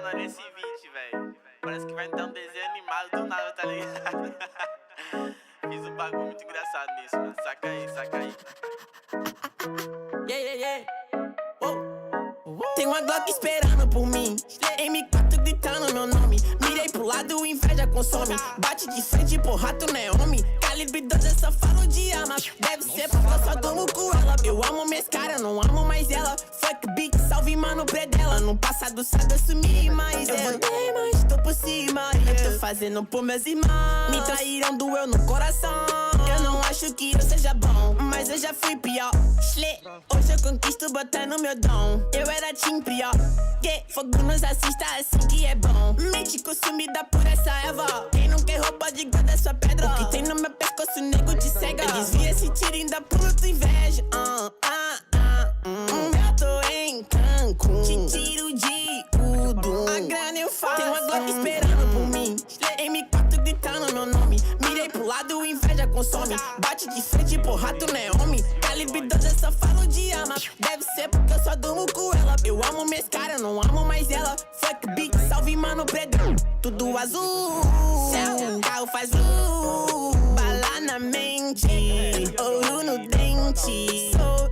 Mano, nesse beat, velho, parece que vai entrar um desenho animado do nada, tá ligado? Fiz um bagulho muito engraçado nisso, mano. Saca aí, saca aí. Yeah, yeah, yeah. Tem uma Glock esperando por mim, M4 gritando meu nome. Mirei pro lado, inveja consome. Bate de frente, porra, tu não é homem. Calibre 12, eu só falo de arma. Deve ser porque eu só durmo com ela. Eu amo minhas caras, não amo mais ela. Fuck beat, salve mano predela. No passado sabe eu sumi, mas eu voltei, mas tô por cima. Eu tô fazendo por meus irmãos. Me traíram, doeu no coração. Eu não acho que eu seja bom, mas eu já fui pior. Hoje eu conquisto botando meu dom. Eu era team pior. Fogo nos assista assim que é bom. Mente consumida por essa erva. Quem não quer roupa de guarda sua pedra. O que tem no meu pescoço, nego te cega. Desvia esse tiro, ainda pulo tua inveja. Eu tô em Cancún, te tiro de Udum. A grana eu faço. Tem uma Glock esperando por mim, M4 gritando meu nome. Mirei pro lado, inveja consome. Bate de frente, porra, tu não é homem. Calibre 12, eu só falo de arma. Deve ser porque eu só durmo com ela. Eu amo minhas caras, não amo mais ela. Fuck beat, salve mano predão. Tudo azul, céu, carro faz luz. Bala na mente, ouro no dente. Sou